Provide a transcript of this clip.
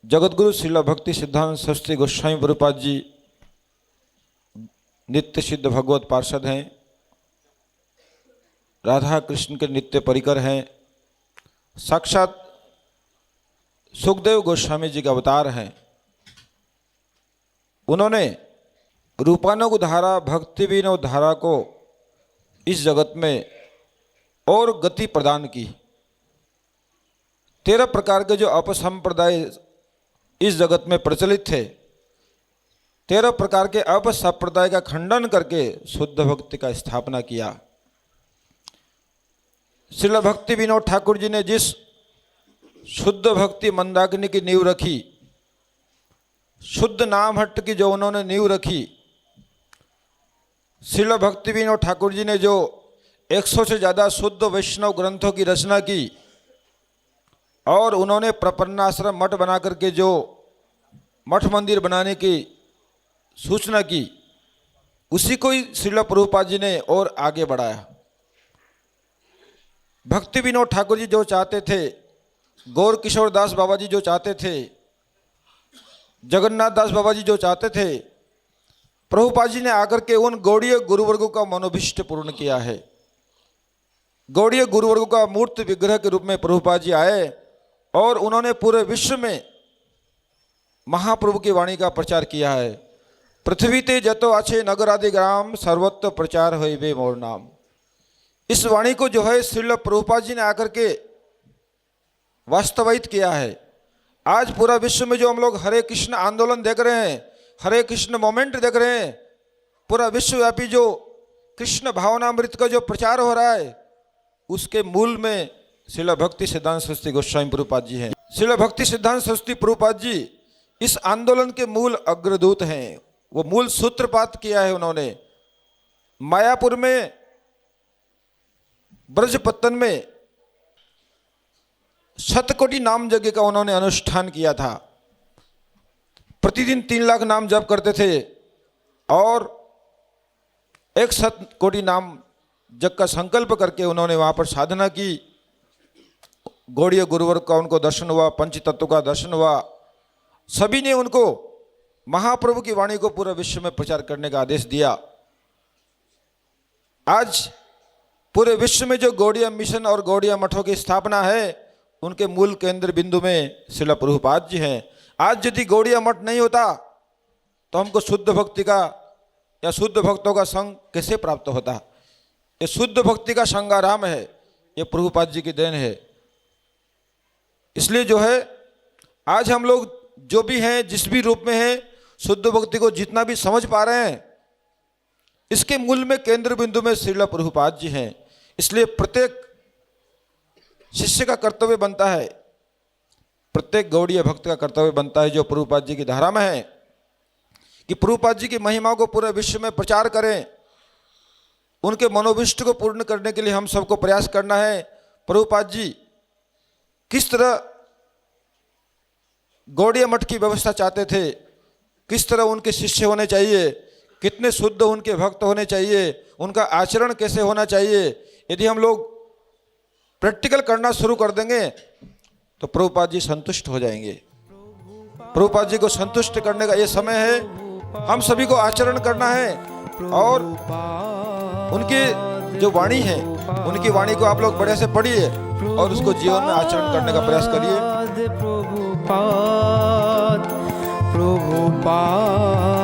जगतगुरु श्रील भक्ति सिद्धांत सरस्वती गोस्वामी प्रभुपाद जी नित्य सिद्ध भगवत पार्षद हैं, राधा कृष्ण के नित्य परिकर हैं, साक्षात सुखदेव गोस्वामी जी के अवतार हैं। उन्होंने रूपानुग धारा भक्ति विनोद धारा को इस जगत में और गति प्रदान की। 13 प्रकार के जो अपसंप्रदाय इस जगत में प्रचलित थे, 13 प्रकार के अपसंप्रदाय का खंडन करके शुद्ध भक्ति का स्थापना किया। श्रील भक्ति विनोद ठाकुर जी ने जिस शुद्ध भक्ति मंदाकिनी की नींव रखी, शुद्ध नाम हट्ट की जो उन्होंने नींव रखी, श्रील भक्ति विनोद ठाकुर जी ने जो 100 से ज़्यादा शुद्ध वैष्णव ग्रंथों की रचना की और उन्होंने प्रपन्नाश्रम मठ बना करके जो मठ मंदिर बनाने की सूचना की, उसी को ही श्रील प्रभुपाद जी ने और आगे बढ़ाया। भक्ति विनोद ठाकुर जी जो चाहते थे, गौर किशोर दास बाबा जी जो चाहते थे, जगन्नाथ दास बाबा जी जो चाहते थे, प्रभुपाद जी ने आकर के उन गौड़ीय गुरुवर्गों का मनोभीष्ट पूर्ण किया है। गौड़ीय गुरुवर्गों का मूर्त विग्रह के रूप में प्रभुपाद जी आए और उन्होंने पूरे विश्व में महाप्रभु की वाणी का प्रचार किया है। पृथ्वी ते जतो आछे नगर आदि ग्राम सर्वत्र प्रचार होय वे मोर नाम। इस वाणी को जो है श्रील प्रभुपाद जी ने आकर के वास्तवित किया है। आज पूरा विश्व में जो हम लोग हरे कृष्ण आंदोलन देख रहे हैं, हरे कृष्ण मोमेंट देख रहे हैं, पूरा विश्वव्यापी जो कृष्ण भावनामृत का जो प्रचार हो रहा है, उसके मूल में श्रील भक्ति सिद्धांत सरस्वती गोस्वामी प्रभुपाद जी हैं। श्रील भक्ति सिद्धांत सरस्वती प्रभुपाद जी इस आंदोलन के मूल अग्रदूत हैं। वो मूल सूत्रपात किया है उन्होंने। मायापुर में, ब्रजपत्तन में शतकोटि नाम यज्ञ का उन्होंने अनुष्ठान किया था। प्रतिदिन 3 लाख नाम जप करते थे और 1 शतकोटि नाम जग का संकल्प करके उन्होंने वहाँ पर साधना की। गौड़ीय गुरुवर्ग का उनको दर्शन हुआ, पंच तत्व का दर्शन हुआ। सभी ने उनको महाप्रभु की वाणी को पूरे विश्व में प्रचार करने का आदेश दिया। आज पूरे विश्व में जो गौड़ीय मिशन और गौड़ीय मठों की स्थापना है, उनके मूल केंद्र बिंदु में श्रील प्रभुपाद जी हैं। आज यदि गौड़ीय मठ नहीं होता तो हमको शुद्ध भक्ति का या शुद्ध भक्तों का संग कैसे प्राप्त होता? ये शुद्ध भक्ति का संगाराम है, ये प्रभुपाद जी की देन है। इसलिए जो है आज हम लोग जो भी हैं, जिस भी रूप में हैं, शुद्ध भक्ति को जितना भी समझ पा रहे हैं, इसके मूल में केंद्र बिंदु में श्रील प्रभुपाद जी हैं। इसलिए प्रत्येक शिष्य का कर्तव्य बनता है, प्रत्येक गौड़ीय भक्त का कर्तव्य बनता है जो प्रभुपाद जी की धारा में है, कि प्रभुपाद जी की महिमा को पूरे विश्व में प्रचार करें। उनके मनोभीष्ट को पूर्ण करने के लिए हम सबको प्रयास करना है। प्रभुपाद जी किस तरह गौड़ीय मठ की व्यवस्था चाहते थे, किस तरह उनके शिष्य होने चाहिए, कितने शुद्ध उनके भक्त होने चाहिए, उनका आचरण कैसे होना चाहिए, यदि हम लोग प्रैक्टिकल करना शुरू कर देंगे तो प्रभुपाद जी संतुष्ट हो जाएंगे। प्रभुपाद जी को संतुष्ट करने का ये समय है। हम सभी को आचरण करना है और उनकी जो वाणी है, उनकी वाणी को आप लोग बड़े से पढ़िए और उसको जीवन में आचरण करने का प्रयास करिए। प्रभुपाद